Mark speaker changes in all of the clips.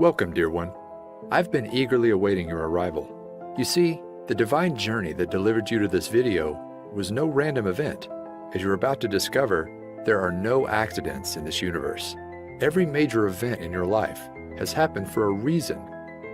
Speaker 1: Welcome, dear one. I've been eagerly awaiting your arrival. You see, the divine journey that delivered you to this video was no random event. As you're about to discover, there are no accidents in this universe. Every major event in your life has happened for a reason,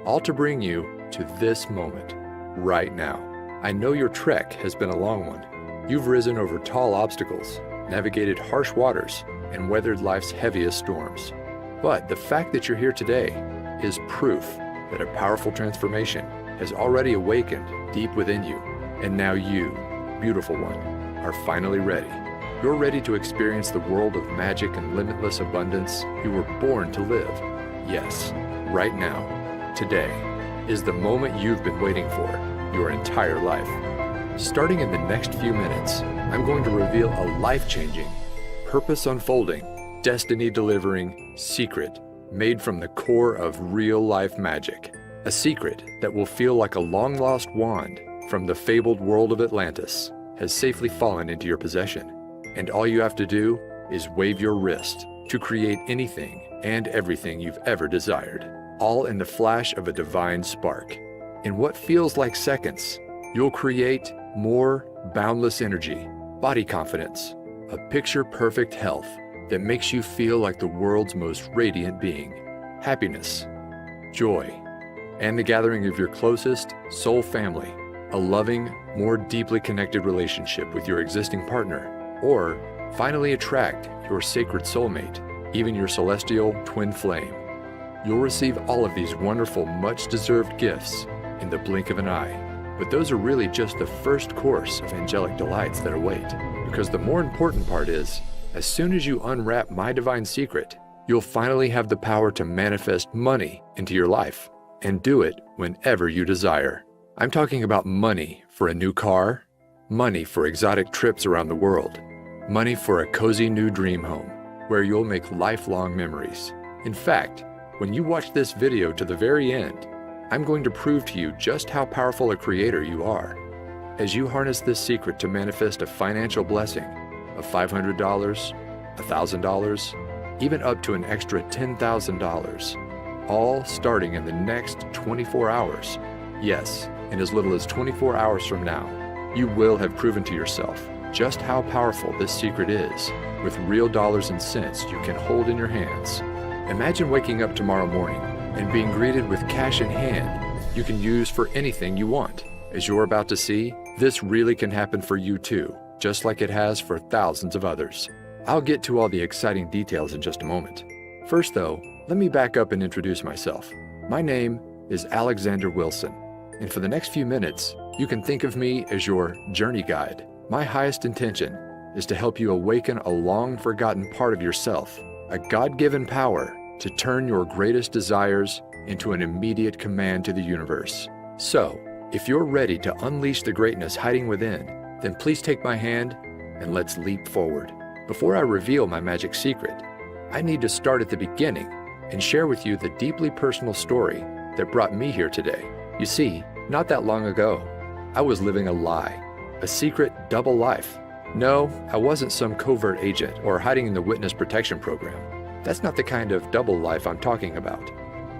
Speaker 1: all to bring you to this moment, right now. I know your trek has been a long one. You've risen over tall obstacles, navigated harsh waters, and weathered life's heaviest storms. But the fact that you're here today is proof that a powerful transformation has already awakened deep within you. And now you, beautiful one, are finally ready. You're ready to experience the world of magic and limitless abundance you were born to live. Yes, right now, today, is the moment you've been waiting for your entire life. Starting in the next few minutes, I'm going to reveal a life-changing, purpose-unfolding, destiny-delivering secret made from the core of real-life magic. A secret that will feel like a long-lost wand from the fabled world of Atlantis has safely fallen into your possession. And all you have to do is wave your wrist to create anything and everything you've ever desired, all in the flash of a divine spark. In what feels like seconds, you'll create more boundless energy, body confidence, a picture-perfect health that makes you feel like the world's most radiant being, happiness, joy, and the gathering of your closest soul family, a loving, more deeply connected relationship with your existing partner, or finally attract your sacred soulmate, even your celestial twin flame. You'll receive all of these wonderful, much-deserved gifts in the blink of an eye. But those are really just the first course of angelic delights that await, because the more important part is, as soon as you unwrap my divine secret, you'll finally have the power to manifest money into your life, and do it whenever you desire. I'm talking about money for a new car, money for exotic trips around the world, money for a cozy new dream home, where you'll make lifelong memories. In fact, when you watch this video to the very end, I'm going to prove to you just how powerful a creator you are. As you harness this secret to manifest a financial blessing of $500, $1,000, even up to an extra $10,000, all starting in the next 24 hours. Yes, in as little as 24 hours from now, you will have proven to yourself just how powerful this secret is, with real dollars and cents you can hold in your hands. Imagine waking up tomorrow morning and being greeted with cash in hand you can use for anything you want. As you're about to see, this really can happen for you too, just like it has for thousands of others. I'll get to all the exciting details in just a moment. First though, let me back up and introduce myself. My name is Alexander Wilson, and for the next few minutes, you can think of me as your journey guide. My highest intention is to help you awaken a long-forgotten part of yourself, a God-given power to turn your greatest desires into an immediate command to the universe. So, if you're ready to unleash the greatness hiding within, then please take my hand and let's leap forward. Before I reveal my magic secret, I need to start at the beginning and share with you the deeply personal story that brought me here today. You see, not that long ago, I was living a lie, a secret double life. No, I wasn't some covert agent or hiding in the witness protection program. That's not the kind of double life I'm talking about.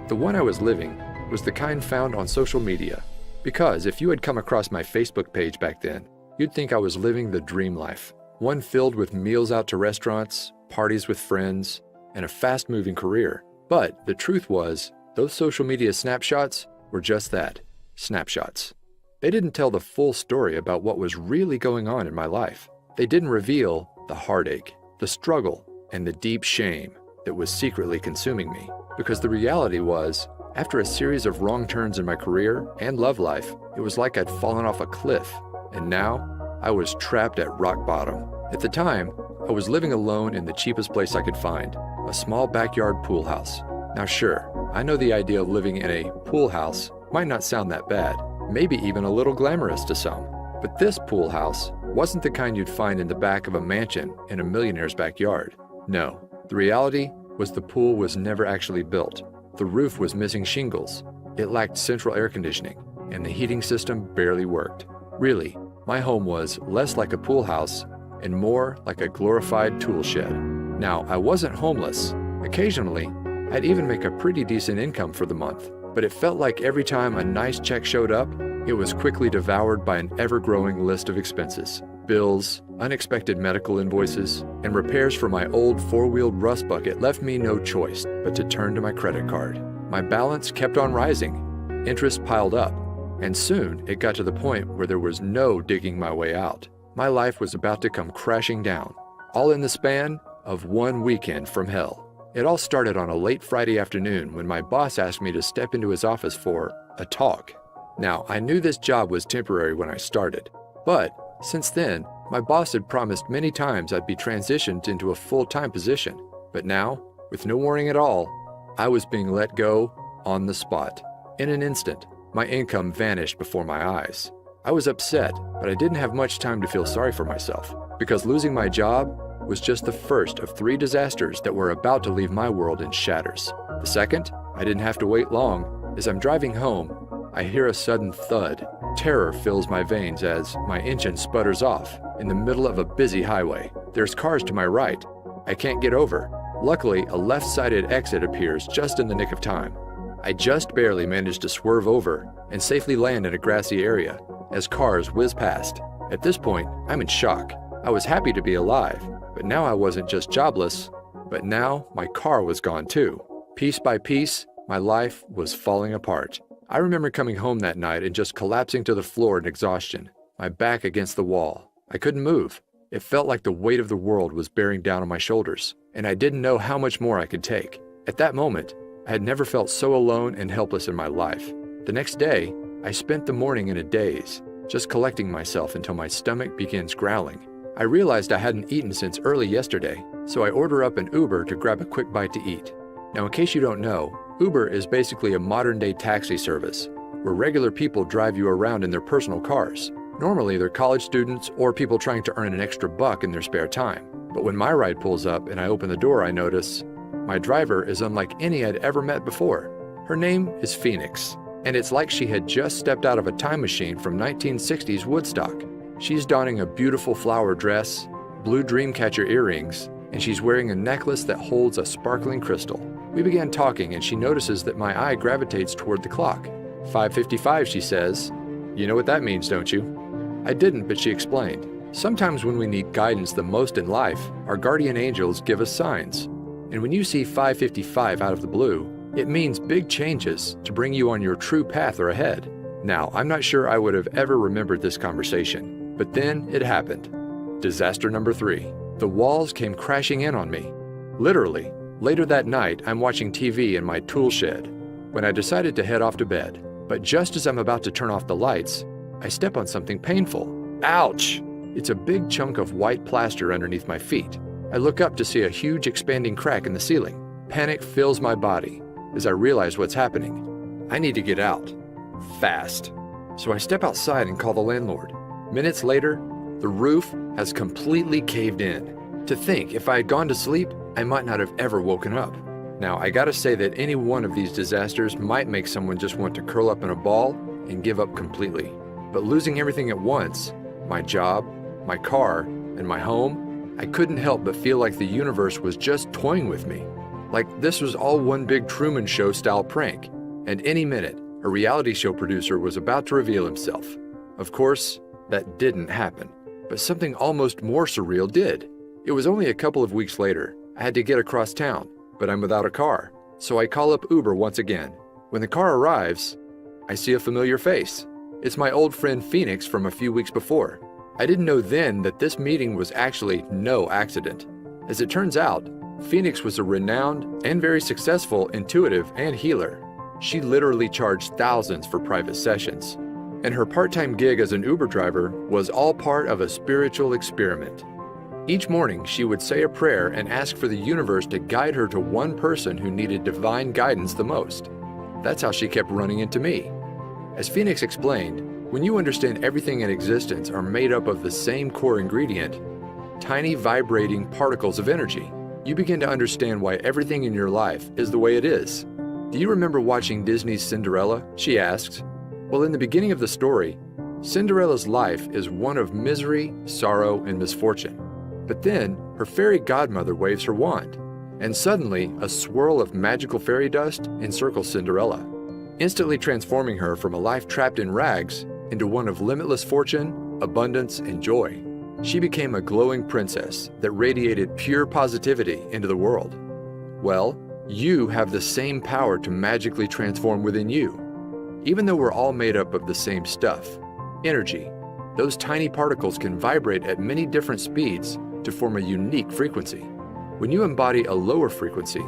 Speaker 1: The one I was living was the kind found on social media, because if you had come across my Facebook page back then, you'd think I was living the dream life, one filled with meals out to restaurants, parties with friends, and a fast-moving career. But the truth was, those social media snapshots were just that, snapshots. They didn't tell the full story about what was really going on in my life. They didn't reveal the heartache, the struggle, and the deep shame that was secretly consuming me. Because the reality was, after a series of wrong turns in my career and love life, it was like I'd fallen off a cliff, and now I was trapped at rock bottom. At the time, I was living alone in the cheapest place I could find, a small backyard pool house. Now sure, I know the idea of living in a pool house might not sound that bad, maybe even a little glamorous to some. But this pool house wasn't the kind you'd find in the back of a mansion in a millionaire's backyard. No, the reality was the pool was never actually built. The roof was missing shingles, it lacked central air conditioning, and the heating system barely worked. Really, my home was less like a pool house and more like a glorified tool shed. Now, I wasn't homeless. Occasionally, I'd even make a pretty decent income for the month, but it felt like every time a nice check showed up, it was quickly devoured by an ever-growing list of expenses. Bills, unexpected medical invoices, and repairs for my old four-wheeled rust bucket left me no choice but to turn to my credit card. My balance kept on rising, interest piled up, and soon it got to the point where there was no digging my way out. My life was about to come crashing down, all in the span of one weekend from hell. It all started on a late Friday afternoon when my boss asked me to step into his office for a talk. Now, I knew this job was temporary when I started, but since then, my boss had promised many times I'd be transitioned into a full-time position. But now, with no warning at all, I was being let go on the spot. In an instant, my income vanished before my eyes. I was upset, but I didn't have much time to feel sorry for myself, because losing my job was just the first of 3 disasters that were about to leave my world in shatters. The second, I didn't have to wait long. As I'm driving home, I hear a sudden thud. Terror fills my veins as my engine sputters off in the middle of a busy highway. There's cars to my right. I can't get over. Luckily, a left-sided exit appears just in the nick of time. I just barely managed to swerve over and safely land in a grassy area as cars whiz past. At this point, I'm in shock. I was happy to be alive, but now I wasn't just jobless, but now my car was gone too. Piece by piece, my life was falling apart. I remember coming home that night and just collapsing to the floor in exhaustion, my back against the wall. I couldn't move. It felt like the weight of the world was bearing down on my shoulders, and I didn't know how much more I could take. At that moment, I had never felt so alone and helpless in my life. The next day, I spent the morning in a daze, just collecting myself until my stomach begins growling. I realized I hadn't eaten since early yesterday, so I order up an Uber to grab a quick bite to eat. Now, in case you don't know, Uber is basically a modern-day taxi service, where regular people drive you around in their personal cars. Normally, they're college students or people trying to earn an extra buck in their spare time. But when my ride pulls up and I open the door, I notice my driver is unlike any I'd ever met before. Her name is Phoenix, and it's like she had just stepped out of a time machine from 1960s Woodstock. She's donning a beautiful flower dress, blue dreamcatcher earrings, and she's wearing a necklace that holds a sparkling crystal. We began talking, and she notices that my eye gravitates toward the clock. 5:55, she says. You know what that means, don't you? I didn't, but she explained. Sometimes when we need guidance the most in life, our guardian angels give us signs. And when you see 5:55 out of the blue, it means big changes to bring you on your true path or ahead. Now, I'm not sure I would have ever remembered this conversation, but then it happened. Disaster number 3. The walls came crashing in on me. Literally. Later that night, I'm watching TV in my tool shed when I decided to head off to bed. But just as I'm about to turn off the lights, I step on something painful. Ouch! It's a big chunk of white plaster underneath my feet. I look up to see a huge expanding crack in the ceiling. Panic fills my body as I realize what's happening. I need to get out. Fast. So I step outside and call the landlord. Minutes later, the roof has completely caved in. To think, if I had gone to sleep, I might not have ever woken up. Now, I gotta say that any one of these disasters might make someone just want to curl up in a ball and give up completely. But losing everything at once, my job, my car, and my home, I couldn't help but feel like the universe was just toying with me. Like this was all one big Truman Show style prank, and any minute, a reality show producer was about to reveal himself. Of course, that didn't happen, but something almost more surreal did. It was only a couple of weeks later. I had to get across town, but I'm without a car, so I call up Uber once again. When the car arrives, I see a familiar face. It's my old friend Phoenix from a few weeks before. I didn't know then that this meeting was actually no accident. As it turns out, Phoenix was a renowned and very successful intuitive and healer. She literally charged thousands for private sessions, and her part-time gig as an Uber driver was all part of a spiritual experiment. Each morning, she would say a prayer and ask for the universe to guide her to one person who needed divine guidance the most. That's how she kept running into me. As Phoenix explained, when you understand everything in existence are made up of the same core ingredient, tiny vibrating particles of energy, you begin to understand why everything in your life is the way it is. Do you remember watching Disney's Cinderella? She asks. Well, in the beginning of the story, Cinderella's life is one of misery, sorrow, and misfortune. But then, her fairy godmother waves her wand, And suddenly, a swirl of magical fairy dust encircles Cinderella, instantly transforming her from a life trapped in rags into one of limitless fortune, abundance, and joy. She became a glowing princess that radiated pure positivity into the world. Well, you have the same power to magically transform within you. Even though we're all made up of the same stuff, energy, those tiny particles can vibrate at many different speeds to form a unique frequency. When you embody a lower frequency,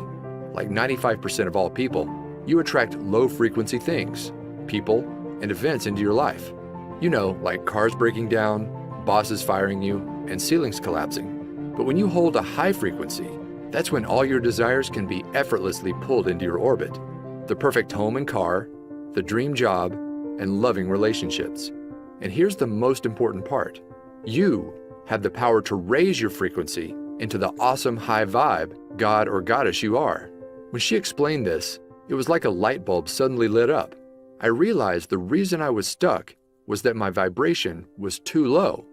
Speaker 1: like 95% of all people, you attract low-frequency things, people, and events into your life. You know, like cars breaking down, bosses firing you, and ceilings collapsing. But when you hold a high frequency, that's when all your desires can be effortlessly pulled into your orbit. The perfect home and car, the dream job, and loving relationships. And here's the most important part. You have the power to raise your frequency into the awesome high vibe god or goddess you are. When she explained this, it was like a light bulb suddenly lit up. I realized the reason I was stuck was that my vibration was too low.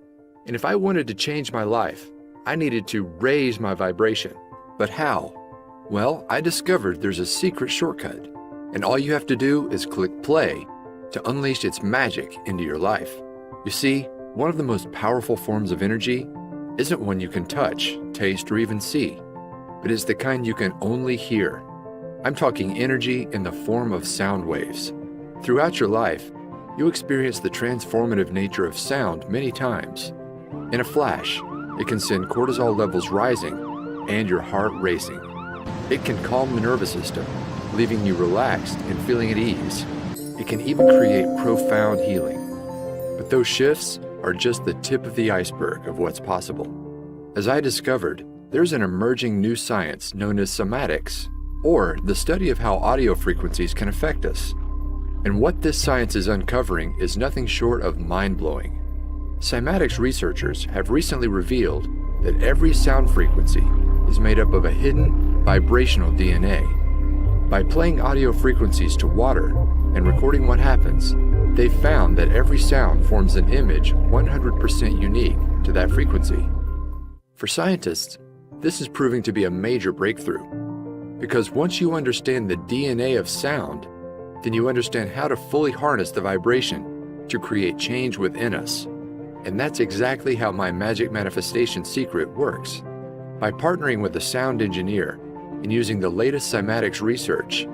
Speaker 1: And if I wanted to change my life, I needed to raise my vibration. But how? Well, I discovered there's a secret shortcut, and all you have to do is click play to unleash its magic into your life. You see, one of the most powerful forms of energy isn't one you can touch, taste, or even see, but is the kind you can only hear. I'm talking energy in the form of sound waves. Throughout your life, you experience the transformative nature of sound many times. In a flash, it can send cortisol levels rising and your heart racing. It can calm the nervous system, leaving you relaxed and feeling at ease. It can even create profound healing. But those shifts are just the tip of the iceberg of what's possible. As I discovered, there's an emerging new science known as somatics, or the study of how audio frequencies can affect us. And what this science is uncovering is nothing short of mind-blowing. Cymatics researchers have recently revealed that every sound frequency is made up of a hidden vibrational DNA. By playing audio frequencies to water and recording what happens, they found that every sound forms an image 100% unique to that frequency. For scientists, this is proving to be a major breakthrough, because once you understand the DNA of sound, then you understand how to fully harness the vibration to create change within us. And that's exactly how my magic manifestation secret works. By partnering with a sound engineer and using the latest cymatics research,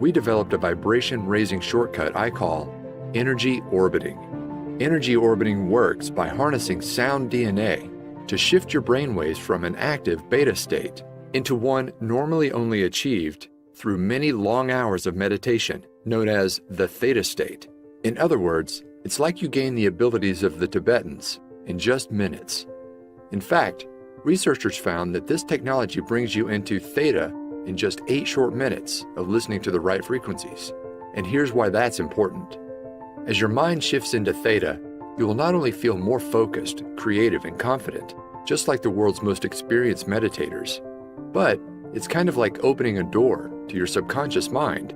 Speaker 1: we developed a vibration-raising shortcut I call energy orbiting. Energy orbiting works by harnessing sound DNA to shift your brainwaves from an active beta state into one normally only achieved through many long hours of meditation, known as the theta state. In other words, it's like you gain the abilities of the Tibetans in just minutes. In fact, researchers found that this technology brings you into theta in just 8 short minutes of listening to the right frequencies. And here's why that's important. As your mind shifts into theta, you will not only feel more focused, creative, and confident, just like the world's most experienced meditators, but it's kind of like opening a door to your subconscious mind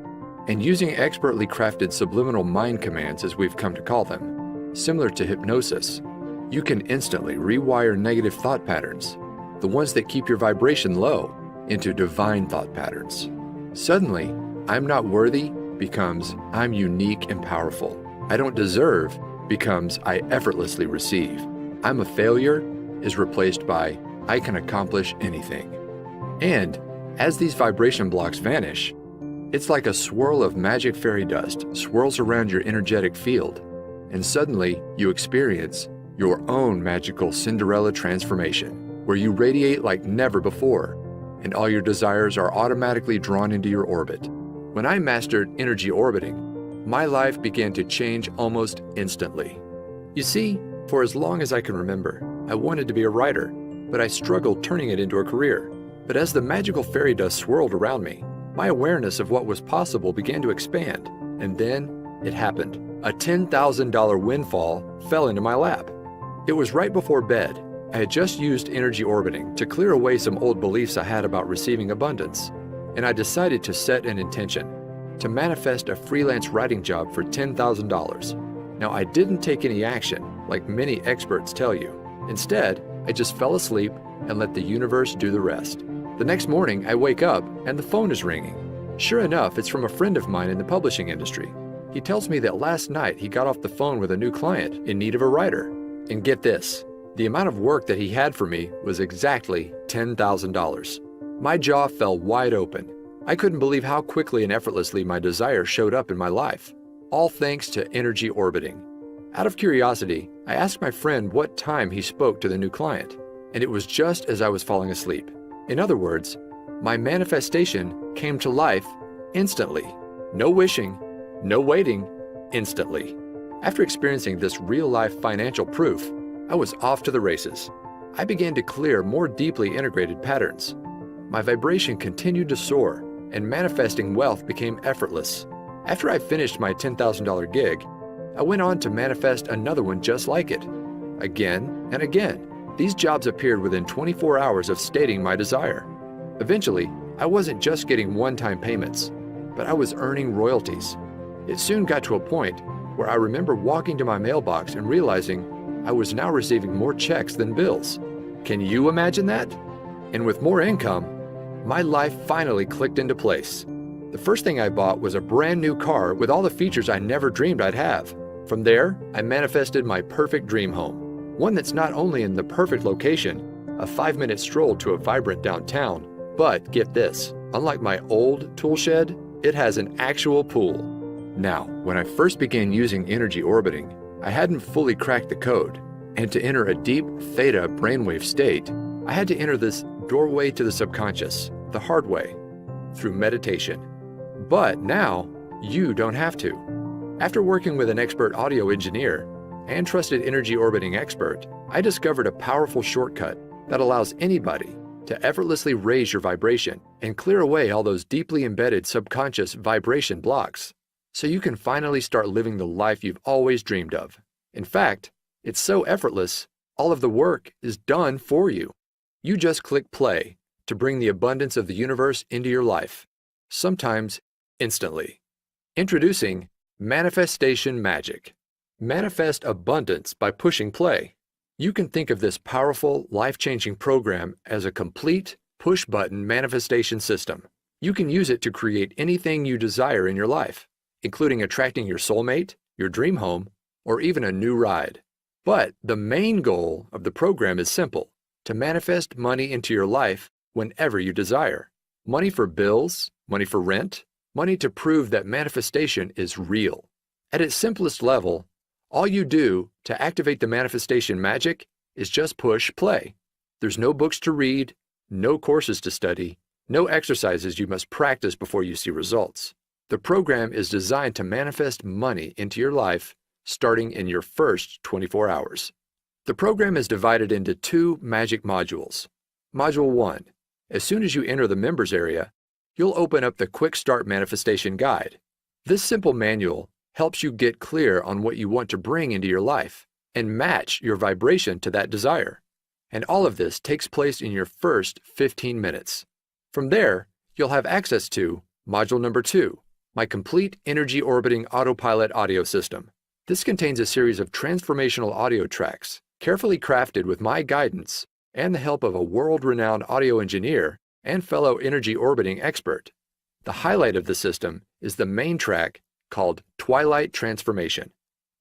Speaker 1: and using expertly crafted subliminal mind commands, as we've come to call them. Similar to hypnosis, you can instantly rewire negative thought patterns, the ones that keep your vibration low, into divine thought patterns. Suddenly, I'm not worthy becomes I'm unique and powerful. I don't deserve becomes I effortlessly receive. I'm a failure is replaced by I can accomplish anything. And as these vibration blocks vanish, it's like a swirl of magic fairy dust swirls around your energetic field, and suddenly you experience your own magical Cinderella transformation, where you radiate like never before, and all your desires are automatically drawn into your orbit. When I mastered energy orbiting, my life began to change almost instantly. You see, for as long as I can remember, I wanted to be a writer, but I struggled turning it into a career. But as the magical fairy dust swirled around me, my awareness of what was possible began to expand, and then it happened. A $10,000 windfall fell into my lap. It was right before bed. I had just used energy orbiting to clear away some old beliefs I had about receiving abundance, and I decided to set an intention to manifest a freelance writing job for $10,000. Now, I didn't take any action, like many experts tell you. Instead, I just fell asleep and let the universe do the rest. The next morning, I wake up and the phone is ringing. Sure enough, it's from a friend of mine in the publishing industry. He tells me that last night he got off the phone with a new client in need of a writer. And get this, the amount of work that he had for me was exactly $10,000. My jaw fell wide open. I couldn't believe how quickly and effortlessly my desire showed up in my life, all thanks to energy orbiting. Out of curiosity, I asked my friend what time he spoke to the new client, and it was just as I was falling asleep. In other words, my manifestation came to life instantly. No wishing, no waiting, instantly. After experiencing this real-life financial proof, I was off to the races. I began to clear more deeply integrated patterns. My vibration continued to soar, and manifesting wealth became effortless. After I finished my $10,000 gig, I went on to manifest another one just like it. Again and again, these jobs appeared within 24 hours of stating my desire. Eventually, I wasn't just getting one-time payments, but I was earning royalties. It soon got to a point where I remember walking to my mailbox and realizing I was now receiving more checks than bills. Can you imagine that? And with more income, my life finally clicked into place. The first thing I bought was a brand new car with all the features I never dreamed I'd have. From there, I manifested my perfect dream home, one that's not only in the perfect location, a 5-minute stroll to a vibrant downtown, but get this, unlike my old tool shed, it has an actual pool. Now, when I first began using energy orbiting, I hadn't fully cracked the code, and to enter a deep theta brainwave state, I had to enter this doorway to the subconscious, the hard way, through meditation. But now, you don't have to. After working with an expert audio engineer and trusted energy orbiting expert, I discovered a powerful shortcut that allows anybody to effortlessly raise your vibration and clear away all those deeply embedded subconscious vibration blocks, so you can finally start living the life you've always dreamed of. In fact, it's so effortless, all of the work is done for you. You just click play to bring the abundance of the universe into your life, sometimes instantly. Introducing Manifestation Magic. Manifest abundance by pushing play. You can think of this powerful, life-changing program as a complete push-button manifestation system. You can use it to create anything you desire in your life, including attracting your soulmate, your dream home, or even a new ride. But the main goal of the program is simple: to manifest money into your life whenever you desire. Money for bills, money for rent, money to prove that manifestation is real. At its simplest level, all you do to activate the manifestation magic is just push play. There's no books to read, no courses to study, no exercises you must practice before you see results. The program is designed to manifest money into your life starting in your first 24 hours. The program is divided into 2 magic modules. Module 1. As soon as you enter the members area, you'll open up the Quick Start Manifestation Guide. This simple manual helps you get clear on what you want to bring into your life and match your vibration to that desire. And all of this takes place in your first 15 minutes. From there, you'll have access to Module number 2, my complete energy orbiting autopilot audio system. This contains a series of transformational audio tracks, carefully crafted with my guidance and the help of a world-renowned audio engineer and fellow energy orbiting expert. The highlight of the system is the main track called Twilight Transformation.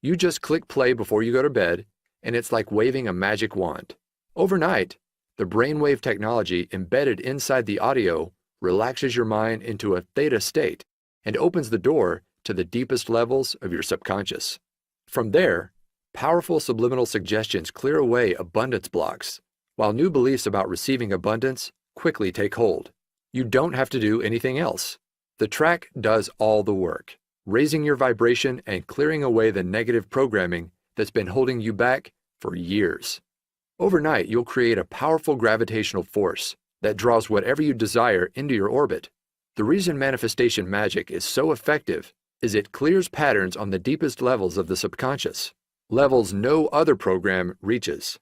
Speaker 1: You just click play before you go to bed, and it's like waving a magic wand. Overnight, the brainwave technology embedded inside the audio relaxes your mind into a theta state and opens the door to the deepest levels of your subconscious. From there, powerful subliminal suggestions clear away abundance blocks, while new beliefs about receiving abundance quickly take hold. You don't have to do anything else. The track does all the work, raising your vibration and clearing away the negative programming that's been holding you back for years. Overnight, you'll create a powerful gravitational force that draws whatever you desire into your orbit. The reason manifestation magic is so effective is it clears patterns on the deepest levels of the subconscious, levels no other program reaches.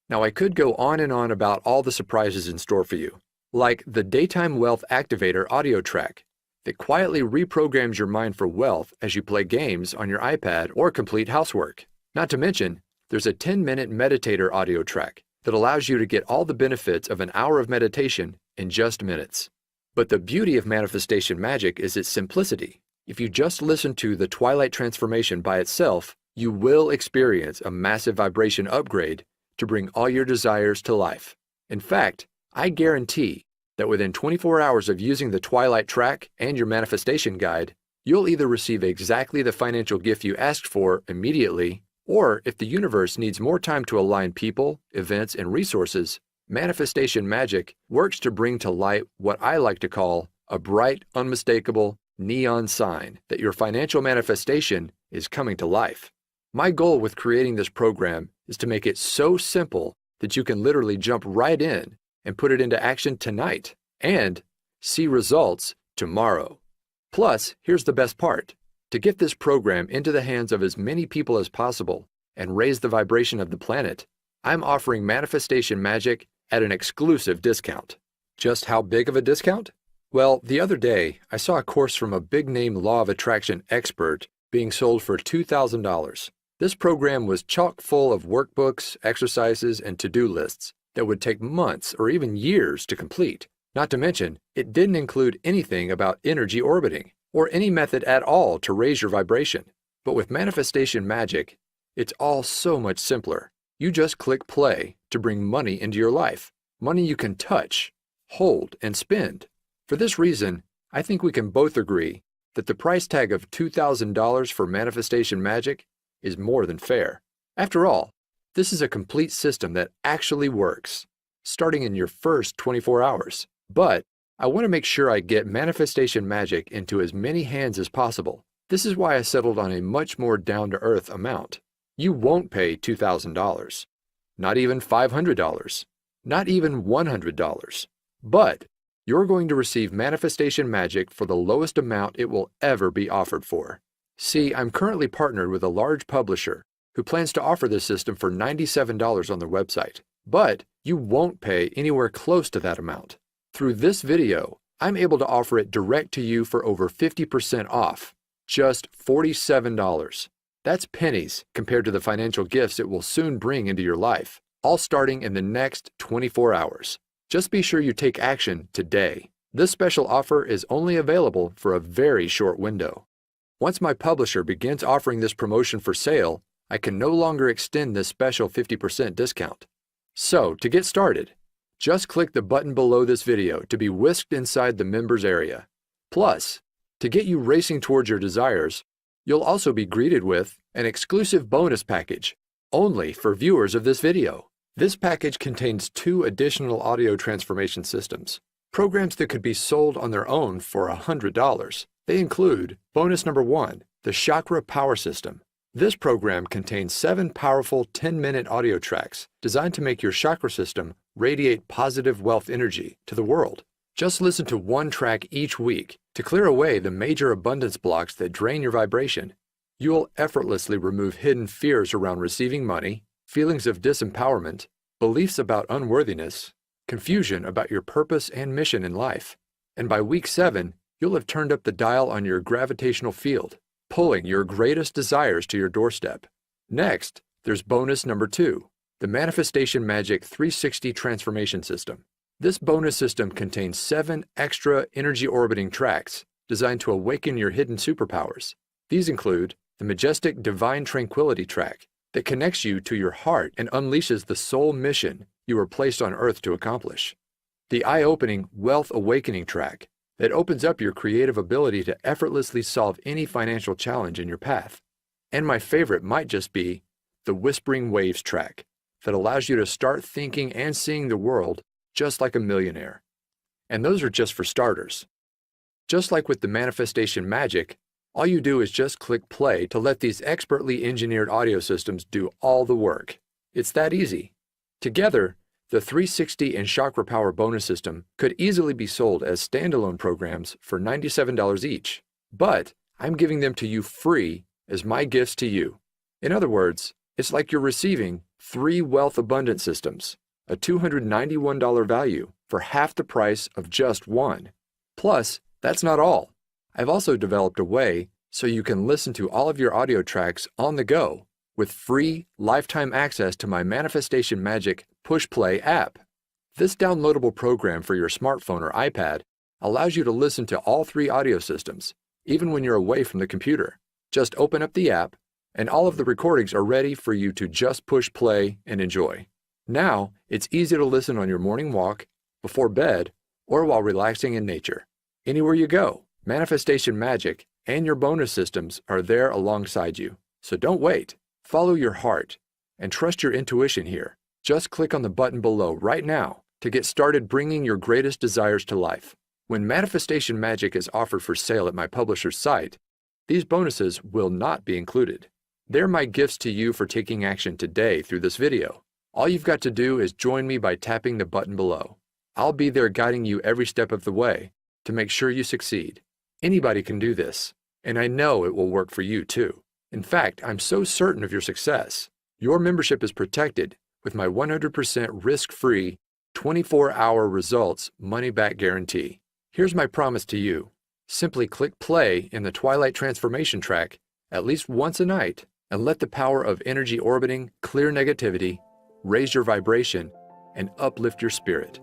Speaker 1: Now, I could go on and on about all the surprises in store for you, like the Daytime Wealth Activator audio track that quietly reprograms your mind for wealth as you play games on your iPad or complete housework. Not to mention, there's a 10-minute meditator audio track that allows you to get all the benefits of an hour of meditation in just minutes. But the beauty of manifestation magic is its simplicity. If you just listen to the Twilight Transformation by itself, you will experience a massive vibration upgrade to bring all your desires to life. In fact, I guarantee that within 24 hours of using the Twilight track and your manifestation guide, you'll either receive exactly the financial gift you asked for immediately, or if the universe needs more time to align people, events, and resources, manifestation magic works to bring to light what I like to call a bright, unmistakable neon sign that your financial manifestation is coming to life. My goal with creating this program is to make it so simple that you can literally jump right in and put it into action tonight and see results tomorrow. Plus, here's the best part. To get this program into the hands of as many people as possible and raise the vibration of the planet, I'm offering manifestation magic at an exclusive discount. Just how big of a discount? Well, the other day, I saw a course from a big-name law of attraction expert being sold for $2,000. This program was chock full of workbooks, exercises, and to-do lists that would take months or even years to complete. Not to mention, it didn't include anything about energy orbiting or any method at all to raise your vibration. But with manifestation magic, it's all so much simpler. You just click play to bring money into your life, money you can touch, hold, and spend. For this reason, I think we can both agree that the price tag of $2,000 for manifestation magic is more than fair. After all, this is a complete system that actually works, starting in your first 24 hours. But I want to make sure I get manifestation magic into as many hands as possible. This is why I settled on a much more down-to-earth amount. You won't pay $2,000, not even $500, not even $100. But you're going to receive manifestation magic for the lowest amount it will ever be offered for. See, I'm currently partnered with a large publisher who plans to offer this system for $97 on their website. But you won't pay anywhere close to that amount. Through this video, I'm able to offer it direct to you for over 50% off, just $47. That's pennies compared to the financial gifts it will soon bring into your life, all starting in the next 24 hours. Just be sure you take action today. This special offer is only available for a very short window. Once my publisher begins offering this promotion for sale, I can no longer extend this special 50% discount. So, to get started, just click the button below this video to be whisked inside the members area. Plus, to get you racing towards your desires, you'll also be greeted with an exclusive bonus package, only for viewers of this video. This package contains 2 additional audio transformation systems, programs that could be sold on their own for $100. They include bonus number 1, the Chakra Power System. This program contains 7 powerful 10-minute audio tracks designed to make your chakra system radiate positive wealth energy to the world. Just listen to 1 track each week to clear away the major abundance blocks that drain your vibration. You'll effortlessly remove hidden fears around receiving money, feelings of disempowerment, beliefs about unworthiness, confusion about your purpose and mission in life. And by week 7, you'll have turned up the dial on your gravitational field, pulling your greatest desires to your doorstep. Next, there's bonus number 2, the Manifestation Magic 360 Transformation System. This bonus system contains 7 extra energy orbiting tracks designed to awaken your hidden superpowers. These include the majestic Divine Tranquility track that connects you to your heart and unleashes the soul mission you were placed on Earth to accomplish. The eye-opening Wealth Awakening track that opens up your creative ability to effortlessly solve any financial challenge in your path. And my favorite might just be the Whispering Waves track that allows you to start thinking and seeing the world just like a millionaire. And those are just for starters. Just like with the manifestation magic, all you do is just click play to let these expertly engineered audio systems do all the work. It's that easy. Together, the 360 and Chakra Power bonus system could easily be sold as standalone programs for $97 each, but I'm giving them to you free as my gifts to you. In other words, it's like you're receiving 3 wealth abundance systems, a $291 value for half the price of just 1. Plus, that's not all. I've also developed a way so you can listen to all of your audio tracks on the go with free lifetime access to my Manifestation Magic Push Play app. This downloadable program for your smartphone or iPad allows you to listen to all 3 audio systems, even when you're away from the computer. Just open up the app, and all of the recordings are ready for you to just push play and enjoy. Now, it's easy to listen on your morning walk, before bed, or while relaxing in nature. Anywhere you go, Manifestation Magic and your bonus systems are there alongside you. So don't wait. Follow your heart and trust your intuition here. Just click on the button below right now to get started bringing your greatest desires to life. When Manifestation Magic is offered for sale at my publisher's site, these bonuses will not be included. They're my gifts to you for taking action today through this video. All you've got to do is join me by tapping the button below. I'll be there guiding you every step of the way to make sure you succeed. Anybody can do this, and I know it will work for you too. In fact, I'm so certain of your success. Your membership is protected with my 100% risk-free, 24-hour results money-back guarantee. Here's my promise to you. Simply click play in the Twilight Transformation track at least once a night and let the power of energy orbiting clear negativity, raise your vibration, and uplift your spirit.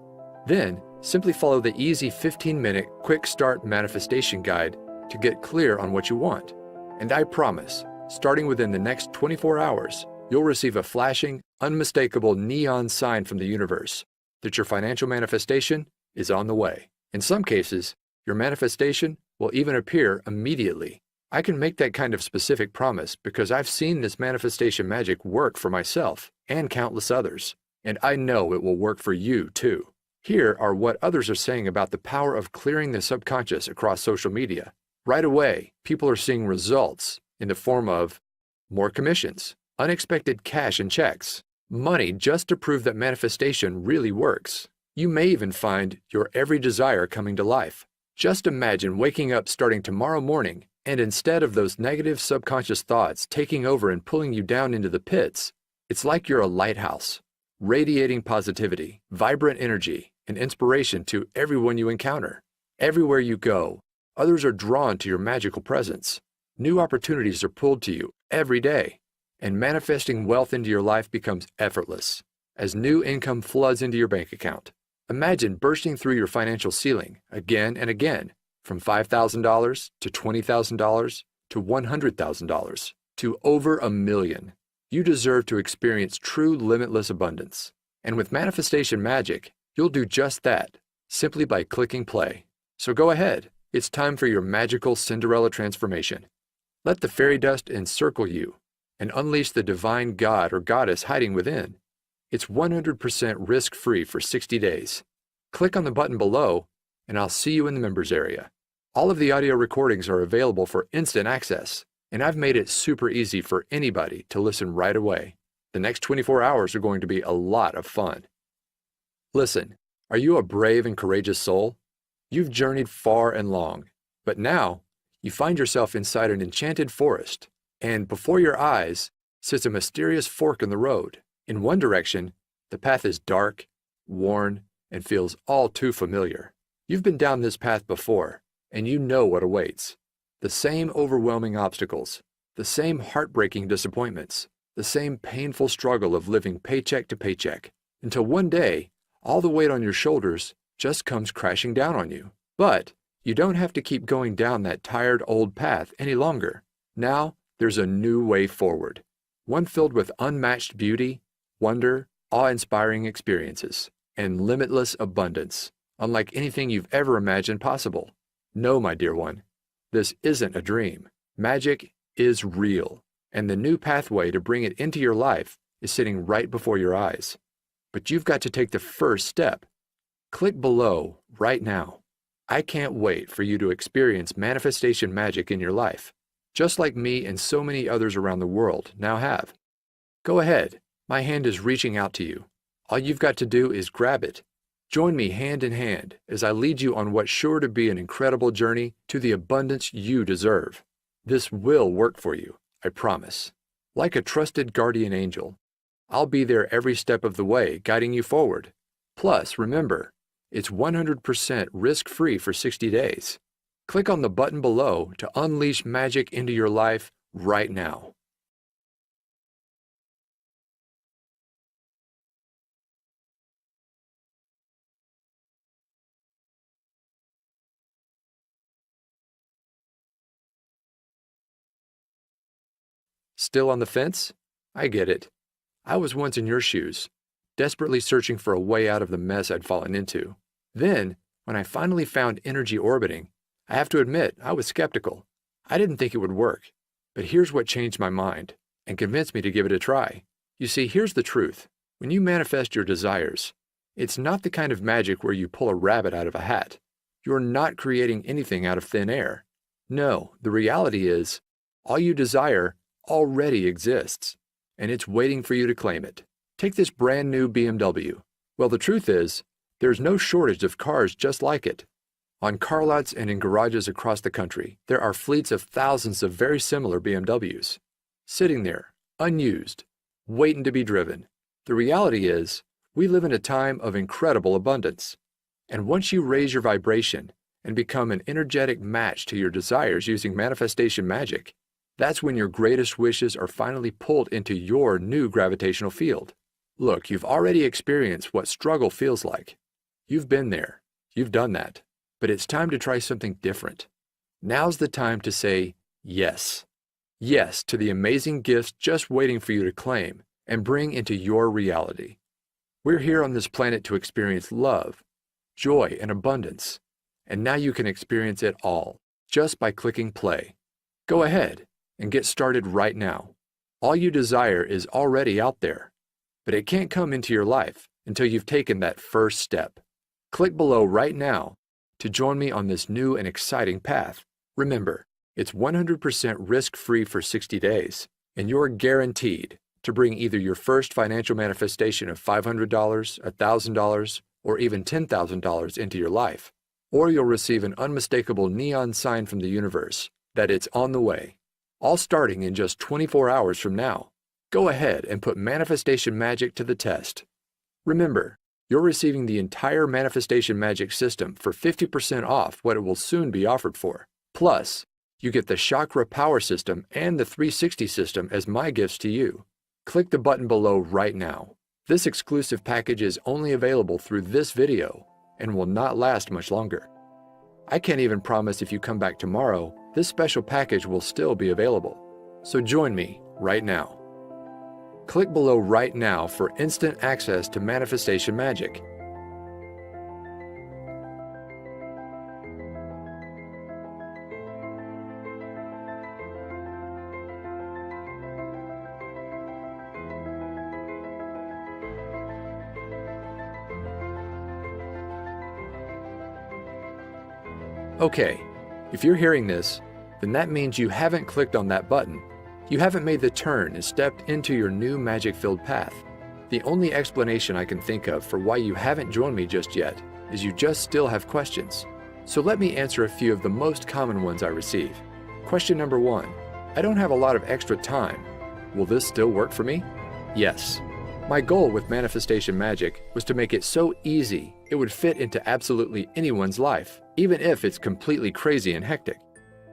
Speaker 1: Then, simply follow the easy 15-minute quick start manifestation guide to get clear on what you want. And I promise, starting within the next 24 hours, you'll receive a flashing, unmistakable neon sign from the universe that your financial manifestation is on the way. In some cases, your manifestation will even appear immediately. I can make that kind of specific promise because I've seen this manifestation magic work for myself and countless others, and I know it will work for you too. Here are what others are saying about the power of clearing the subconscious across social media. Right away, people are seeing results in the form of more commissions, unexpected cash and checks, money just to prove that manifestation really works. You may even find your every desire coming to life. Just imagine waking up starting tomorrow morning, and instead of those negative subconscious thoughts taking over and pulling you down into the pits, it's like you're a lighthouse, radiating positivity, vibrant energy, and inspiration to everyone you encounter. Everywhere you go, others are drawn to your magical presence. New opportunities are pulled to you every day, and manifesting wealth into your life becomes effortless as new income floods into your bank account. Imagine bursting through your financial ceiling again and again, from $5,000 to $20,000 to $100,000 to over $1 million. You deserve to experience true limitless abundance. And with Manifestation Magic, you'll do just that, simply by clicking play. So go ahead, it's time for your magical Cinderella transformation. Let the fairy dust encircle you and unleash the divine god or goddess hiding within. It's 100% risk-free for 60 days. Click on the button below, and I'll see you in the members area. All of the audio recordings are available for instant access, and I've made it super easy for anybody to listen right away. The next 24 hours are going to be a lot of fun. Listen, are you a brave and courageous soul? You've journeyed far and long, but now you find yourself inside an enchanted forest, and before your eyes sits a mysterious fork in the road. In one direction, the path is dark, worn, and feels all too familiar. You've been down this path before, and you know what awaits. The same overwhelming obstacles, the same heartbreaking disappointments, the same painful struggle of living paycheck to paycheck, until one day, all the weight on your shoulders just comes crashing down on you. But you don't have to keep going down that tired old path any longer. Now, there's a new way forward, one filled with unmatched beauty, wonder, awe-inspiring experiences, and limitless abundance, unlike anything you've ever imagined possible. No, my dear one, this isn't a dream. Magic is real, and the new pathway to bring it into your life is sitting right before your eyes. But you've got to take the first step. Click below right now. I can't wait for you to experience manifestation magic in your life, just like me and so many others around the world now have. Go ahead. My hand is reaching out to you. All you've got to do is grab it. Join me hand in hand as I lead you on what's sure to be an incredible journey to the abundance you deserve. This will work for you, I promise. Like a trusted guardian angel, I'll be there every step of the way, guiding you forward. Plus, remember, it's 100% risk-free for 60 days. Click on the button below to unleash magic into your life right now. Still on the fence? I get it. I was once in your shoes, desperately searching for a way out of the mess I'd fallen into. Then, when I finally found energy orbiting, I have to admit I was skeptical. I didn't think it would work. But here's what changed my mind and convinced me to give it a try. You see, here's the truth. When you manifest your desires, it's not the kind of magic where you pull a rabbit out of a hat. You're not creating anything out of thin air. No, the reality is, all you desire already exists, and it's waiting for you to claim it. Take this brand new BMW. Well, the truth is, there's no shortage of cars just like it. On car lots and in garages across the country, there are fleets of thousands of very similar BMWs, sitting there, unused, waiting to be driven. The reality is, we live in a time of incredible abundance. And once you raise your vibration and become an energetic match to your desires using manifestation magic, that's when your greatest wishes are finally pulled into your new gravitational field. Look, you've already experienced what struggle feels like. You've been there. You've done that. But it's time to try something different. Now's the time to say yes. Yes to the amazing gifts just waiting for you to claim and bring into your reality. We're here on this planet to experience love, joy, and abundance. And now you can experience it all just by clicking play. Go ahead and get started right now. All you desire is already out there, but it can't come into your life until you've taken that first step. Click below right now to join me on this new and exciting path. Remember, it's 100% risk-free for 60 days, and you're guaranteed to bring either your first financial manifestation of $500, $1,000, or even $10,000 into your life, or you'll receive an unmistakable neon sign from the universe that it's on the way, all starting in just 24 hours from now. Go ahead and put manifestation magic to the test. Remember, you're receiving the entire manifestation magic system for 50% off what it will soon be offered for. Plus, you get the chakra power system and the 360 system as my gifts to you. Click the button below right now. This exclusive package is only available through this video and will not last much longer. I can't even promise if you come back tomorrow, this special package will still be available. So join me right now. Click below right now for instant access to manifestation magic. Okay, if you're hearing this, then that means you haven't clicked on that button. You haven't made the turn and stepped into your new magic-filled path. The only explanation I can think of for why you haven't joined me just yet is you just still have questions. So let me answer a few of the most common ones I receive. Question number 1. I don't have a lot of extra time. Will this still work for me? Yes. My goal with manifestation magic was to make it so easy it would fit into absolutely anyone's life, even if it's completely crazy and hectic.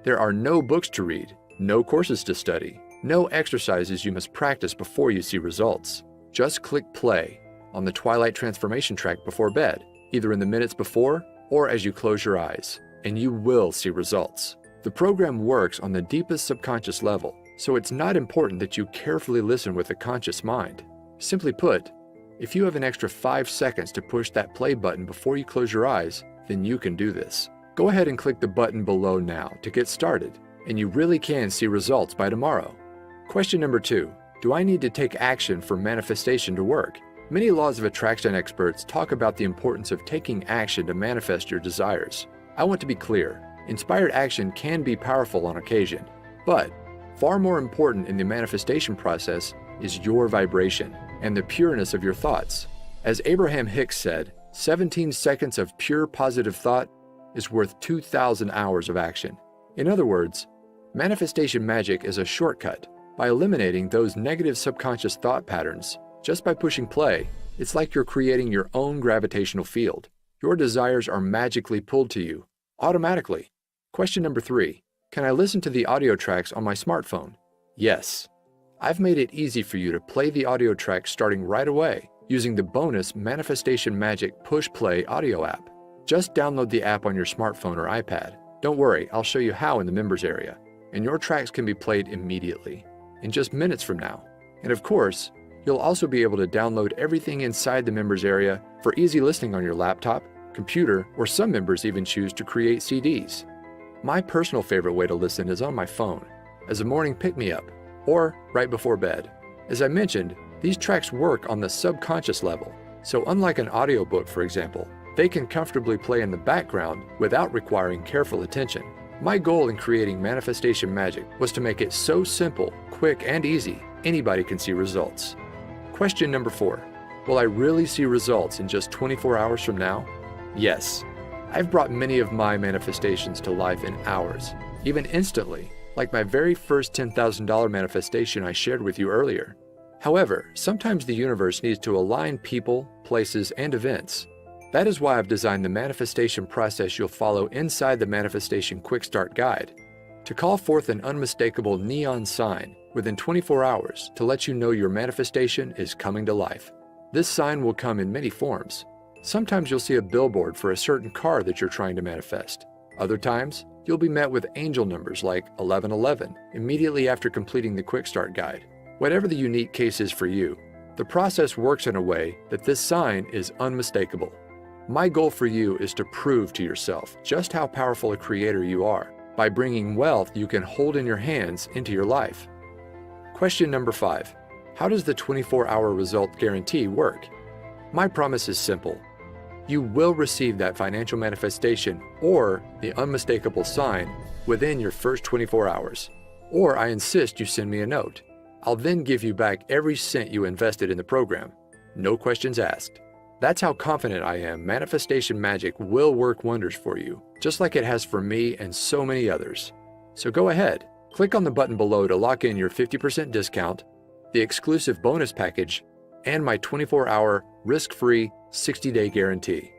Speaker 1: There are no books to read, no courses to study, no exercises you must practice before you see results. Just click play on the Twilight transformation track before bed, either in the minutes before or as you close your eyes, and you will see results. The program works on the deepest subconscious level, so it's not important that you carefully listen with a conscious mind. Simply put, if you have an extra 5 seconds to push that play button before you close your eyes, then you can do this. Go ahead and click the button below now to get started, and you really can see results by tomorrow. Question number 2. Do I need to take action for manifestation to work? Many laws of attraction experts talk about the importance of taking action to manifest your desires. I want to be clear, inspired action can be powerful on occasion, but far more important in the manifestation process is your vibration and the pureness of your thoughts. As Abraham Hicks said, 17 seconds of pure positive thought is worth 2,000 hours of action. In other words, manifestation magic is a shortcut. By eliminating those negative subconscious thought patterns, just by pushing play, it's like you're creating your own gravitational field. Your desires are magically pulled to you, automatically. Question number 3. Can I listen to the audio tracks on my smartphone? Yes. I've made it easy for you to play the audio tracks starting right away using the bonus Manifestation Magic Push Play audio app. Just download the app on your smartphone or iPad. Don't worry, I'll show you how in the members area, and your tracks can be played immediately. in just minutes from now. And of course, you'll also be able to download everything inside the members area for easy listening on your laptop, computer, or some members even choose to create CDs. My personal favorite way to listen is on my phone, as a morning pick-me-up, or right before bed. As I mentioned, these tracks work on the subconscious level, so unlike an audiobook, for example, they can comfortably play in the background without requiring careful attention. My goal in creating Manifestation Magic was to make it so simple, quick, and easy, anybody can see results. Question number 4. Will I really see results in just 24 hours from now? Yes. I've brought many of my manifestations to life in hours, even instantly, like my very first $10,000 manifestation I shared with you earlier. However, sometimes the universe needs to align people, places, and events. That is why I've designed the manifestation process you'll follow inside the Manifestation Quick Start Guide, to call forth an unmistakable neon sign within 24 hours to let you know your manifestation is coming to life. This sign will come in many forms. Sometimes you'll see a billboard for a certain car that you're trying to manifest. Other times, you'll be met with angel numbers like 1111 immediately after completing the Quick Start Guide. Whatever the unique case is for you, the process works in a way that this sign is unmistakable. My goal for you is to prove to yourself just how powerful a creator you are by bringing wealth you can hold in your hands into your life. Question number 5. How does the 24-hour result guarantee work? My promise is simple. You will receive that financial manifestation or the unmistakable sign within your first 24 hours. Or I insist you send me a note. I'll then give you back every cent you invested in the program. No questions asked. That's how confident I am Manifestation Magic will work wonders for you, just like it has for me and so many others. So go ahead, click on the button below to lock in your 50% discount, the exclusive bonus package, and my 24-hour risk-free 60-day guarantee.